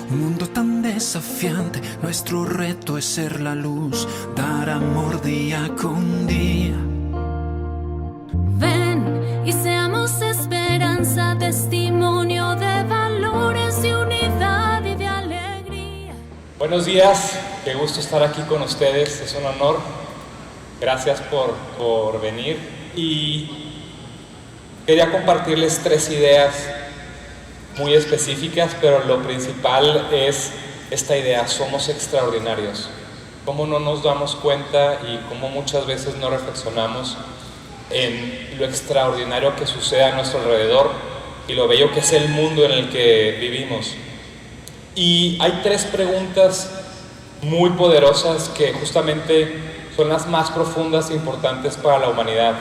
Un mundo tan desafiante, nuestro reto es ser la luz, dar amor día con día. Ven y seamos esperanza, testimonio de valores, de unidad y de alegría. Buenos días, qué gusto estar aquí con ustedes, es un honor. Gracias por venir. Y quería compartirles 3 ideas muy específicas, pero lo principal es esta idea: somos extraordinarios. Cómo no nos damos cuenta y cómo muchas veces no reflexionamos en lo extraordinario que sucede a nuestro alrededor y lo bello que es el mundo en el que vivimos. Y hay 3 preguntas muy poderosas que justamente son las más profundas e importantes para la humanidad.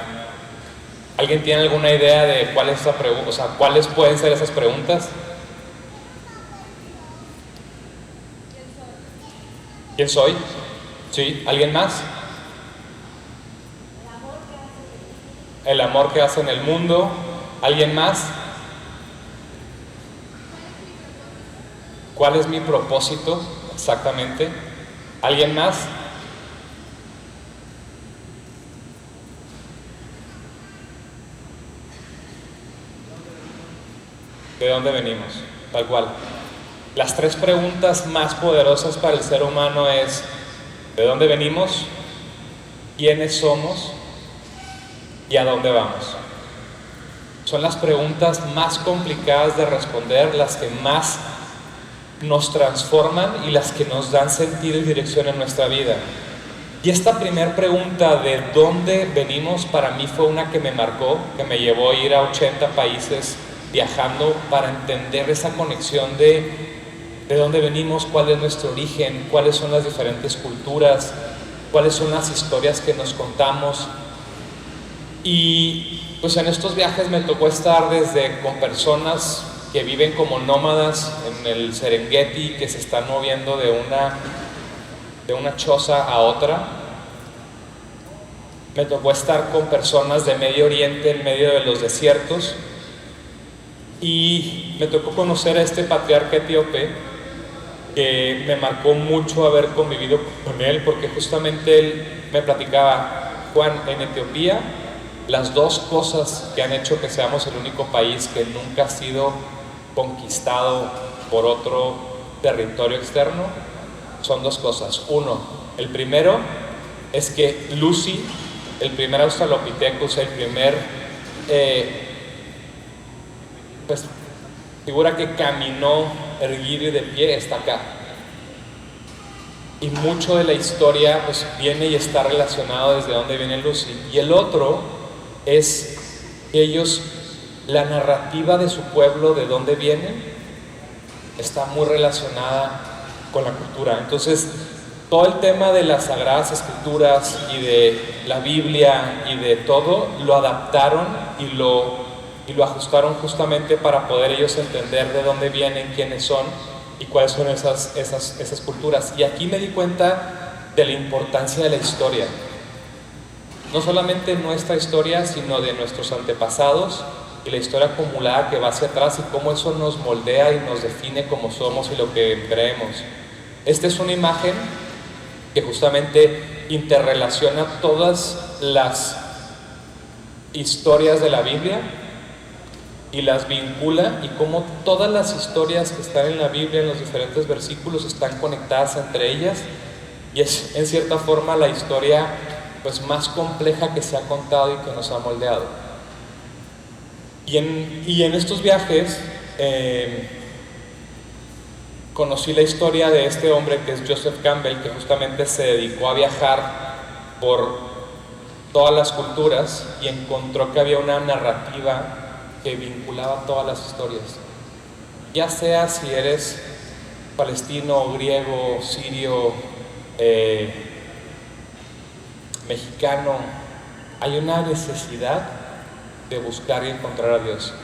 ¿Alguien tiene alguna idea de cuál es esa pregunta? O sea, ¿cuáles pueden ser esas preguntas? ¿Quién soy? ¿Sí? ¿Alguien más? El amor que hace en el mundo. ¿Alguien más? ¿Cuál es mi propósito? Exactamente. ¿Alguien más? ¿De dónde venimos? Tal cual. Las 3 preguntas más poderosas para el ser humano es: ¿de dónde venimos? ¿Quiénes somos? ¿Y a dónde vamos? Son las preguntas más complicadas de responder, las que más nos transforman y las que nos dan sentido y dirección en nuestra vida. Y esta primera pregunta de dónde venimos, para mí fue una que me marcó, que me llevó a ir a 80 países viajando para entender esa conexión de dónde venimos, cuál es nuestro origen, cuáles son las diferentes culturas, cuáles son las historias que nos contamos. Y pues en estos viajes me tocó estar con personas que viven como nómadas en el Serengeti, que se están moviendo de una choza a otra. Me tocó estar con personas de Medio Oriente en medio de los desiertos. Y me tocó conocer a este patriarca etíope, que me marcó mucho haber convivido con él, porque justamente él me platicaba: Juan, en Etiopía, las 2 cosas que han hecho que seamos el único país que nunca ha sido conquistado por otro territorio externo son 2 cosas. Uno, el primero es que Lucy, el primer Australopithecus, el primer figura que caminó erguido y de pie, está acá. Y mucho de la historia pues viene y está relacionado desde dónde viene Lucy. Y el otro es que ellos, la narrativa de su pueblo, de dónde vienen, está muy relacionada con la cultura. Entonces, todo el tema de las Sagradas Escrituras y de la Biblia y de todo, lo adaptaron y lo ajustaron justamente para poder ellos entender de dónde vienen, quiénes son y cuáles son esas culturas. Y aquí me di cuenta de la importancia de la historia. No solamente nuestra historia, sino de nuestros antepasados y la historia acumulada que va hacia atrás, y cómo eso nos moldea y nos define como somos y lo que creemos. Esta es una imagen que justamente interrelaciona todas las historias de la Biblia y las vincula, y cómo todas las historias que están en la Biblia, en los diferentes versículos, están conectadas entre ellas, y es en cierta forma la historia pues más compleja que se ha contado y que nos ha moldeado. Y en estos viajes conocí la historia de este hombre que es Joseph Campbell, que justamente se dedicó a viajar por todas las culturas y encontró que había una narrativa que vinculaba todas las historias. Ya sea si eres palestino, griego, sirio, mexicano, hay una necesidad de buscar y encontrar a Dios,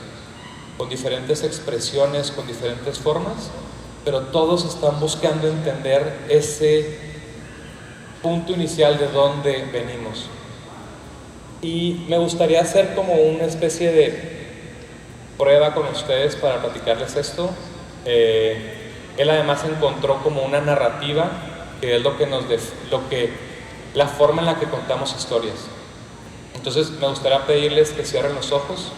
con diferentes expresiones, con diferentes formas, pero todos están buscando entender ese punto inicial de dónde venimos. Y me gustaría hacer como una especie de prueba con ustedes para platicarles esto. él además encontró como una narrativa que es la forma en la que contamos historias. Entonces me gustaría pedirles que cierren los ojos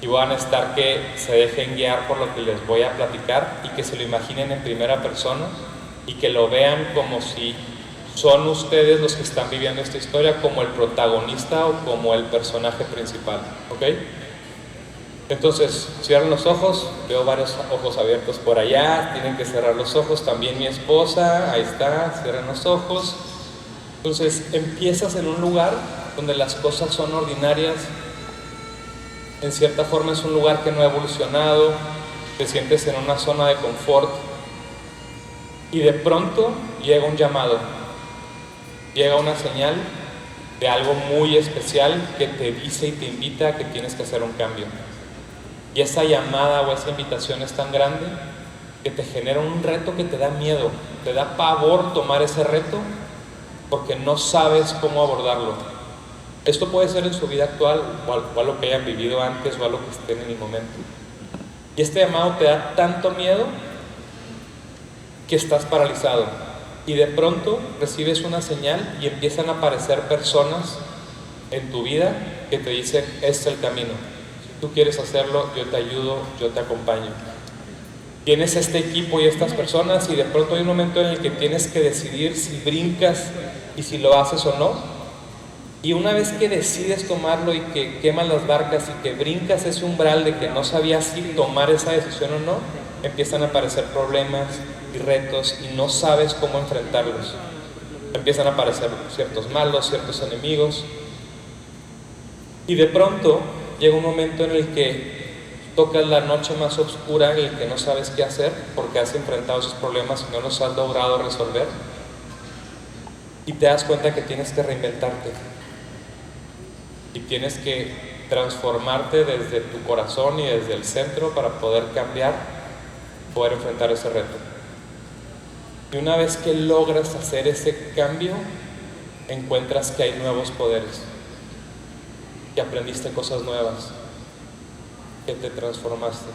y van a necesitar que se dejen guiar por lo que les voy a platicar y que se lo imaginen en primera persona y que lo vean como si son ustedes los que están viviendo esta historia, como el protagonista o como el personaje principal, ¿ok? Entonces, cierren los ojos, veo varios ojos abiertos por allá, tienen que cerrar los ojos, también mi esposa, ahí está, cierren los ojos. Entonces, empiezas en un lugar donde las cosas son ordinarias, en cierta forma es un lugar que no ha evolucionado, te sientes en una zona de confort y de pronto llega un llamado, llega una señal de algo muy especial que te dice y te invita a que tienes que hacer un cambio. Y esa llamada o esa invitación es tan grande que te genera un reto que te da miedo, te da pavor tomar ese reto porque no sabes cómo abordarlo. Esto puede ser en su vida actual o a lo que hayan vivido antes o a lo que estén en el momento. Y este llamado te da tanto miedo que estás paralizado. Y de pronto recibes una señal y empiezan a aparecer personas en tu vida que te dicen, este es el camino. Tú quieres hacerlo, yo te ayudo, yo te acompaño. Tienes este equipo y estas personas y de pronto hay un momento en el que tienes que decidir si brincas y si lo haces o no. Y una vez que decides tomarlo y que quemas las barcas y que brincas ese umbral de que no sabías si tomar esa decisión o no, empiezan a aparecer problemas y retos y no sabes cómo enfrentarlos. Empiezan a aparecer ciertos malos, ciertos enemigos. Y de pronto llega un momento en el que tocas la noche más oscura en el que no sabes qué hacer porque has enfrentado esos problemas y no los has logrado resolver y te das cuenta que tienes que reinventarte y tienes que transformarte desde tu corazón y desde el centro para poder cambiar, poder enfrentar ese reto. Y una vez que logras hacer ese cambio, encuentras que hay nuevos poderes, que aprendiste cosas nuevas, que te transformaste.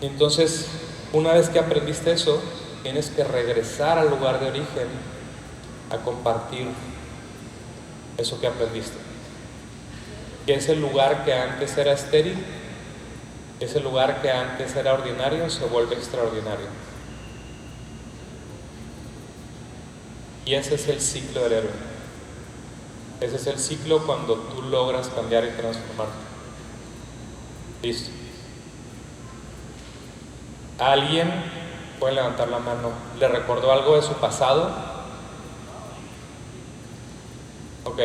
Y entonces, una vez que aprendiste eso, tienes que regresar al lugar de origen a compartir eso que aprendiste. Que ese lugar que antes era estéril, ese lugar que antes era ordinario, se vuelve extraordinario. Y ese es el ciclo del héroe. Ese es el ciclo cuando tú logras cambiar y transformarte. Listo. ¿A alguien, pueden levantar la mano, le recordó algo de su pasado? ¿Ok?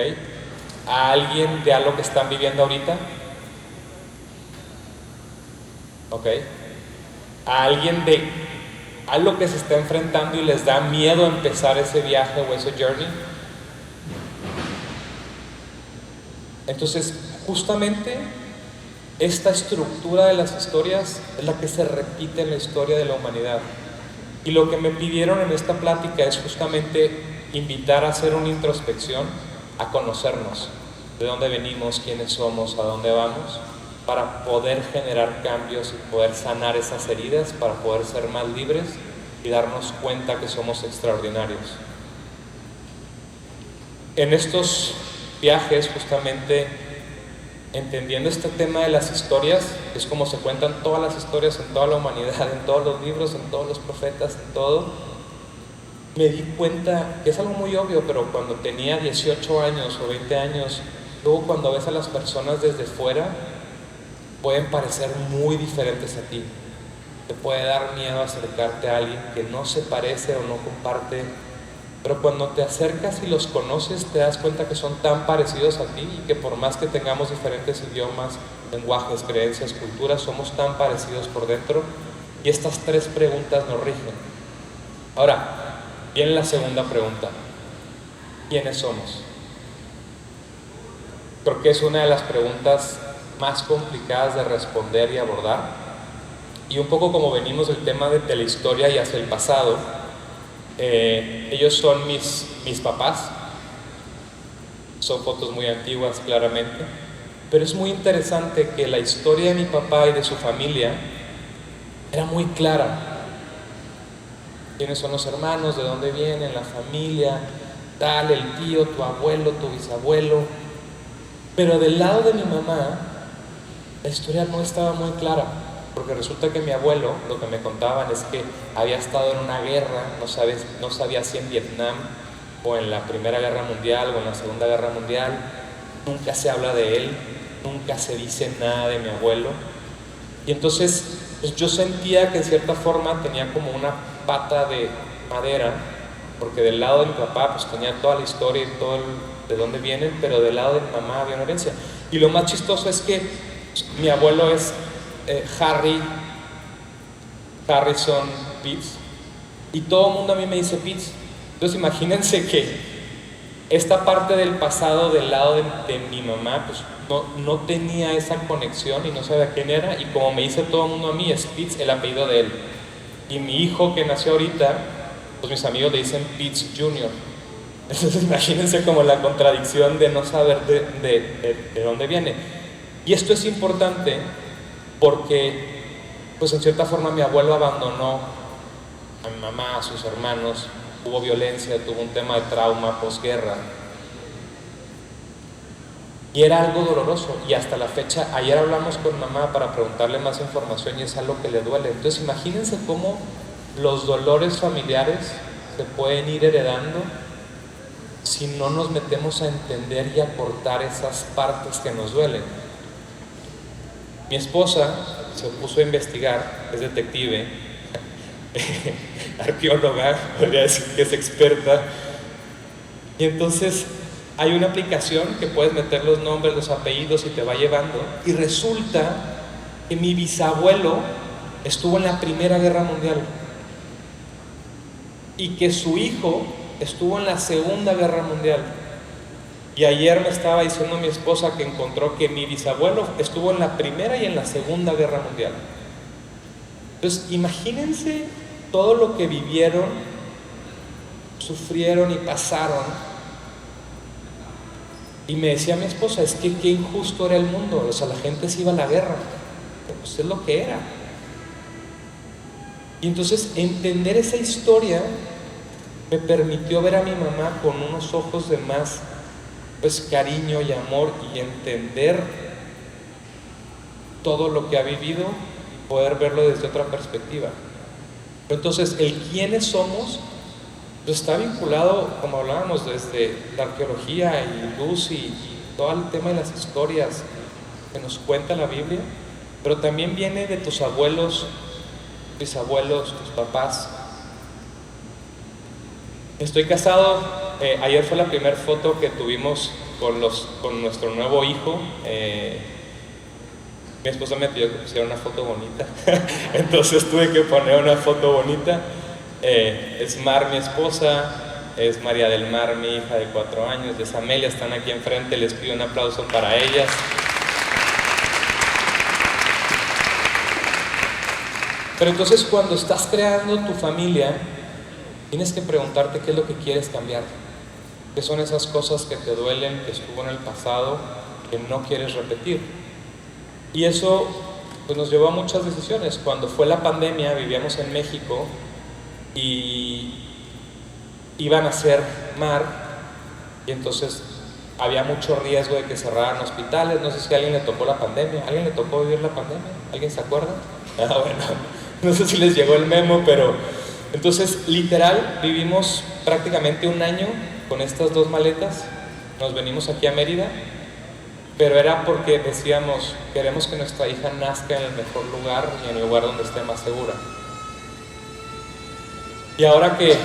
¿A alguien de algo que están viviendo ahorita? ¿Ok? ¿A alguien de algo que se está enfrentando y les da miedo empezar ese viaje o ese journey? Entonces, justamente esta estructura de las historias es la que se repite en la historia de la humanidad. Y lo que me pidieron en esta plática es justamente invitar a hacer una introspección, a conocernos, de dónde venimos, quiénes somos, a dónde vamos, para poder generar cambios y poder sanar esas heridas, para poder ser más libres y darnos cuenta que somos extraordinarios. En estos viajes, justamente entendiendo este tema de las historias, es como se cuentan todas las historias en toda la humanidad, en todos los libros, en todos los profetas, en todo, me di cuenta que es algo muy obvio, pero cuando tenía 18 años o 20 años, luego cuando ves a las personas desde fuera, pueden parecer muy diferentes a ti. Te puede dar miedo acercarte a alguien que no se parece o no comparte. Pero cuando te acercas y los conoces, te das cuenta que son tan parecidos a ti y que por más que tengamos diferentes idiomas, lenguajes, creencias, culturas, somos tan parecidos por dentro. Y estas tres preguntas nos rigen. Ahora, viene la segunda pregunta. ¿Quiénes somos? Creo que es una de las preguntas más complicadas de responder y abordar. Y un poco como venimos del tema de la historia y hacia el pasado, ellos son mis papás, son fotos muy antiguas claramente, pero es muy interesante que la historia de mi papá y de su familia era muy clara. ¿Quiénes son los hermanos? ¿De dónde vienen? La familia, tal, el tío, tu abuelo, tu bisabuelo. Pero del lado de mi mamá, la historia no estaba muy clara, porque resulta que mi abuelo, lo que me contaban es que había estado en una guerra, no sabía si en Vietnam o en la Primera Guerra Mundial o en la Segunda Guerra Mundial. Nunca se habla de él, nunca se dice nada de mi abuelo. Y entonces pues yo sentía que en cierta forma tenía como una pata de madera, porque del lado de mi papá pues tenía toda la historia y todo de dónde vienen, pero del lado de mi mamá había una herencia. Y lo más chistoso es que mi abuelo es Harrison Pitts, y todo el mundo a mí me dice Pitts. Entonces imagínense que esta parte del pasado del lado de mi mamá pues no tenía esa conexión y no sabía quién era, y como me dice todo el mundo a mí, es Pitts el apellido de él. Y mi hijo que nació ahorita, pues mis amigos le dicen Pitts Jr. Entonces imagínense como la contradicción de no saber de dónde viene. Y esto es importante porque pues en cierta forma mi abuelo abandonó a mi mamá, a sus hermanos, hubo violencia, tuvo un tema de trauma posguerra. Y era algo doloroso, y hasta la fecha, ayer hablamos con mamá para preguntarle más información y es algo que le duele. Entonces imagínense cómo los dolores familiares se pueden ir heredando si no nos metemos a entender y a cortar esas partes que nos duelen. Mi esposa se puso a investigar, es detective, arqueóloga, podría decir que es experta, y entonces hay una aplicación que puedes meter los nombres, los apellidos y te va llevando, y resulta que mi bisabuelo estuvo en la Primera Guerra Mundial y que su hijo estuvo en la Segunda Guerra Mundial. Y ayer me estaba diciendo mi esposa que encontró que mi bisabuelo estuvo en la Primera y en la Segunda Guerra Mundial. Entonces imagínense todo lo que vivieron, sufrieron y pasaron. Y me decía mi esposa, es que qué injusto era el mundo, o sea, la gente se iba a la guerra, pues es lo que era. Y entonces entender esa historia me permitió ver a mi mamá con unos ojos de más pues cariño y amor, y entender todo lo que ha vivido, poder verlo desde otra perspectiva. Entonces el quiénes somos pues está vinculado, como hablábamos, desde la arqueología y luz y todo el tema de las historias que nos cuenta la Biblia, pero también viene de tus abuelos, bisabuelos, tus papás. Estoy casado, ayer fue la primera foto que tuvimos con nuestro nuevo hijo. Mi esposa me pidió que pusiera una foto bonita, entonces tuve que poner una foto bonita. Es Mar, mi esposa, es María del Mar, mi hija de 4 años, y es Amelia, están aquí enfrente, les pido un aplauso para ellas. Pero entonces cuando estás creando tu familia, tienes que preguntarte qué es lo que quieres cambiar, qué son esas cosas que te duelen, que estuvo en el pasado, que no quieres repetir. Y eso pues, nos llevó a muchas decisiones. Cuando fue la pandemia, vivíamos en México y iban a hacer Mar, y entonces había mucho riesgo de que cerraran hospitales. No sé si a alguien le tocó la pandemia. ¿A alguien le tocó vivir la pandemia? ¿Alguien se acuerda? Bueno, no sé si les llegó el memo, pero entonces literal vivimos prácticamente un año con estas 2 maletas. Nos venimos aquí a Mérida, pero era porque decíamos, queremos que nuestra hija nazca en el mejor lugar y en el lugar donde esté más segura. Y ahora que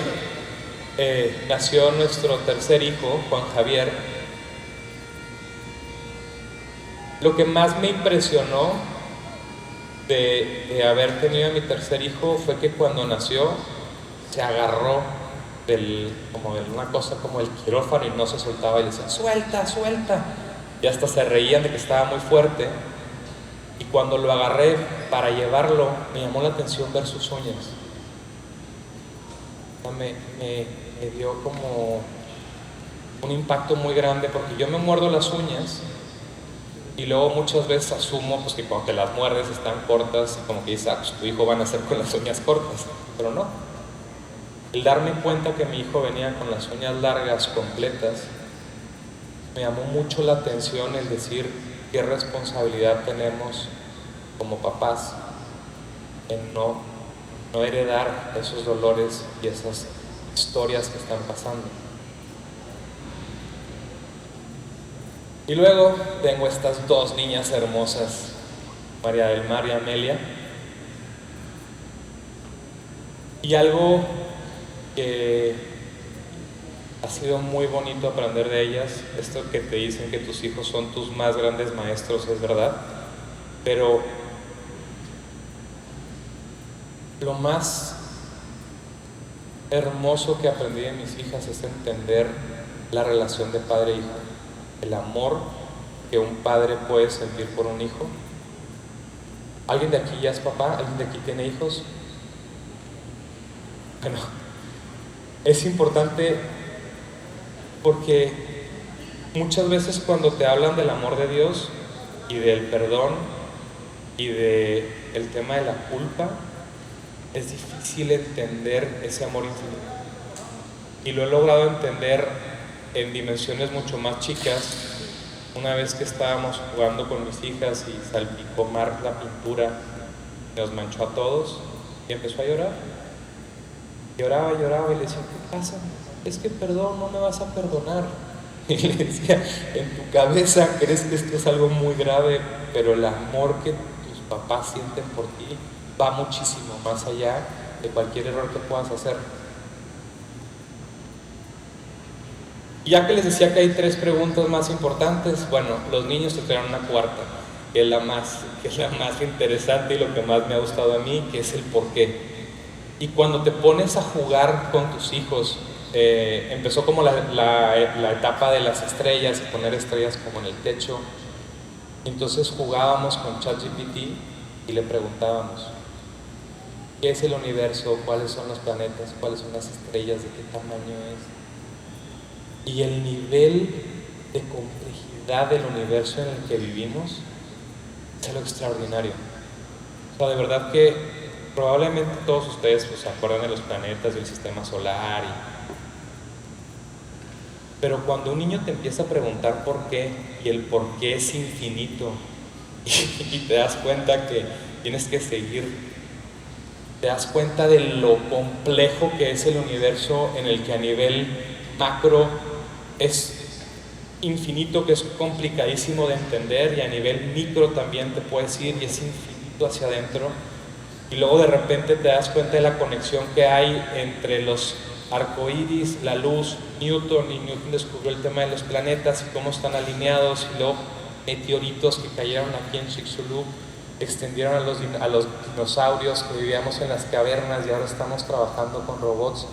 nació nuestro tercer hijo, Juan Javier, lo que más me impresionó de haber tenido a mi tercer hijo fue que cuando nació se agarró como de una cosa como el quirófano y no se soltaba, y decía, suelta, suelta, y hasta se reían de que estaba muy fuerte. Y cuando lo agarré para llevarlo, me llamó la atención ver sus uñas. Me dio como un impacto muy grande, porque yo me muerdo las uñas Y luego muchas veces asumo pues, que cuando te las muerdes están cortas y como que dices, pues, tu hijo va a nacer con las uñas cortas, pero no. El darme cuenta que mi hijo venía con las uñas largas, completas, me llamó mucho la atención el decir qué responsabilidad tenemos como papás en no heredar esos dolores y esas historias que están pasando. Y luego tengo estas dos niñas hermosas, María del Mar y Amelia, y algo que ha sido muy bonito aprender de ellas, esto que te dicen que tus hijos son tus más grandes maestros, es verdad, pero lo más hermoso que aprendí de mis hijas es entender la relación de padre e hijo, el amor que un padre puede sentir por un hijo. ¿Alguien de aquí ya es papá? ¿Alguien de aquí tiene hijos? Bueno, es importante porque muchas veces cuando te hablan del amor de Dios y del perdón y del tema de la culpa, es difícil entender ese amor infinito. Y lo he logrado entender en dimensiones mucho más chicas. Una vez que estábamos jugando con mis hijas y salpicó Mark la pintura, nos manchó a todos y empezó a llorar. Lloraba y le decía, ¿qué pasa? Es que perdón, no me vas a perdonar. Y le decía, en tu cabeza crees que esto es algo muy grave, pero el amor que tus papás sienten por ti va muchísimo más allá de cualquier error que puedas hacer. Y ya que les decía que hay 3 preguntas más importantes, bueno, los niños te traen una cuarta, que es la más interesante y lo que más me ha gustado a mí, que es el por qué. Y cuando te pones a jugar con tus hijos, empezó como la etapa de las estrellas y poner estrellas como en el techo. Entonces jugábamos con ChatGPT y le preguntábamos, ¿qué es el universo? ¿Cuáles son los planetas? ¿Cuáles son las estrellas? ¿De qué tamaño es? Y el nivel de complejidad del universo en el que vivimos es algo extraordinario. O sea, de verdad que probablemente todos ustedes pues, se acuerdan de los planetas del sistema solar. Pero cuando un niño te empieza a preguntar por qué, y el por qué es infinito, y te das cuenta que tienes que seguir, te das cuenta de lo complejo que es el universo, en el que a nivel macro es infinito, que es complicadísimo de entender, y a nivel micro también te puedes ir y es infinito hacia adentro. Y luego de repente te das cuenta de la conexión que hay entre los arcoíris, la luz, Newton, y Newton descubrió el tema de los planetas y cómo están alineados, y luego meteoritos que cayeron aquí en Chicxulub extendieron a los dinosaurios que vivíamos en las cavernas y ahora estamos trabajando con robots.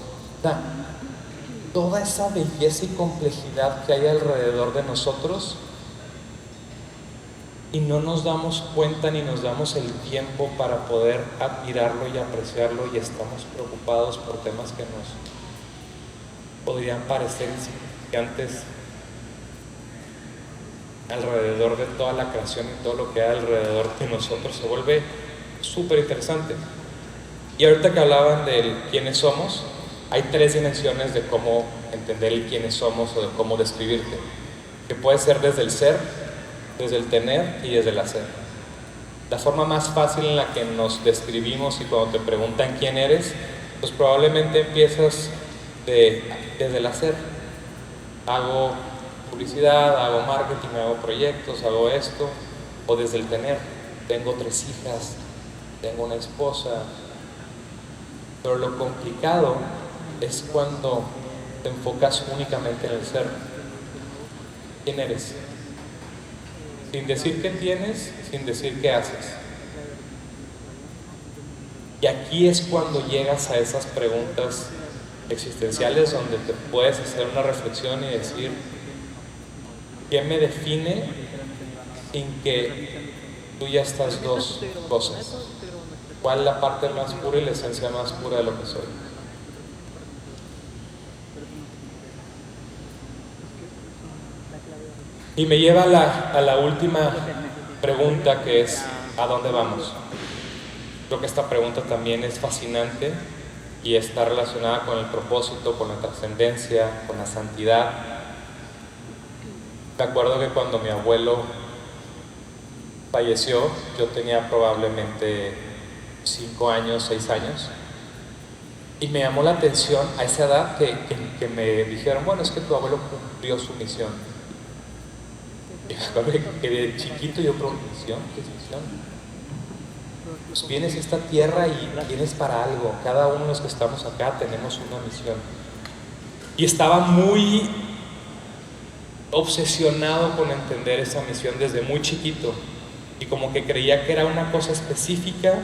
Toda esa belleza y complejidad que hay alrededor de nosotros, y no nos damos cuenta ni nos damos el tiempo para poder admirarlo y apreciarlo, y estamos preocupados por temas que nos podrían parecer insignificantes alrededor de toda la creación y todo lo que hay alrededor de nosotros. Se vuelve súper interesante. Y ahorita que hablaban del quiénes somos, hay 3 dimensiones de cómo entender el quiénes somos o de cómo describirte, que puede ser desde el ser, desde el tener y desde el hacer. La forma más fácil en la que nos describimos, y cuando te preguntan quién eres, pues probablemente empiezas desde el hacer. Hago publicidad, hago marketing, hago proyectos, hago esto. O desde el tener, tengo 3 hijas, tengo una esposa. Pero lo complicado es cuando te enfocas únicamente en el ser. ¿Quién eres? Sin decir qué tienes, sin decir qué haces. Y aquí es cuando llegas a esas preguntas existenciales donde te puedes hacer una reflexión y decir, ¿qué me define sin que incluya estas 2 cosas? ¿Cuál es la parte más pura y la esencia más pura de lo que soy? Y me lleva a la última pregunta, que es ¿a dónde vamos? Creo que esta pregunta también es fascinante y está relacionada con el propósito, con la trascendencia, con la santidad. Me acuerdo que cuando mi abuelo falleció, yo tenía probablemente 5 años, 6 años, y me llamó la atención a esa edad que me dijeron, bueno, es que tu abuelo cumplió su misión. Y me acuerdo que de chiquito yo pregunté, ¿misión? ¿Qué es misión? Pues vienes a esta tierra y vienes para algo. Cada uno de los que estamos acá tenemos una misión. Y estaba muy obsesionado con entender esa misión desde muy chiquito. Y como que creía que era una cosa específica,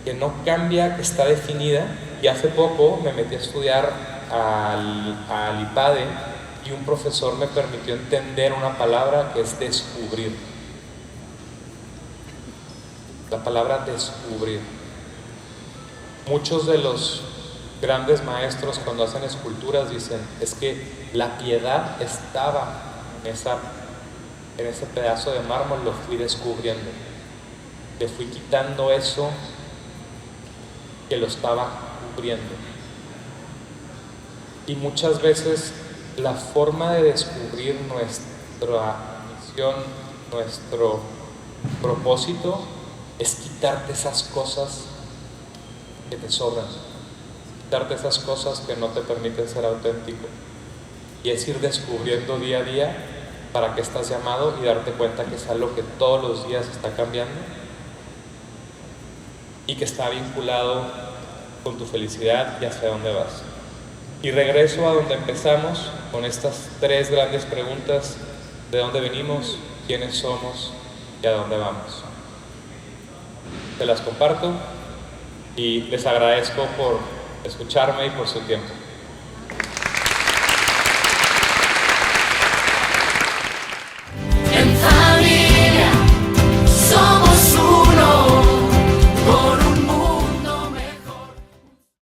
que no cambia, que está definida. Y hace poco me metí a estudiar al IPADE y un profesor me permitió entender una palabra que es descubrir. La palabra descubrir. Muchos de los grandes maestros cuando hacen esculturas dicen, es que la piedad estaba en ese pedazo de mármol, lo fui descubriendo. Le fui quitando eso que lo estaba cubriendo. Y muchas veces la forma de descubrir nuestra misión, nuestro propósito, es quitarte esas cosas que te sobran, quitarte esas cosas que no te permiten ser auténtico. Y es ir descubriendo día a día para qué estás llamado y darte cuenta que es algo que todos los días está cambiando y que está vinculado con tu felicidad y hacia dónde vas. Y regreso a donde empezamos con estas 3 grandes preguntas: ¿de dónde venimos? ¿Quiénes somos? ¿Y a dónde vamos? Te las comparto y les agradezco por escucharme y por su tiempo.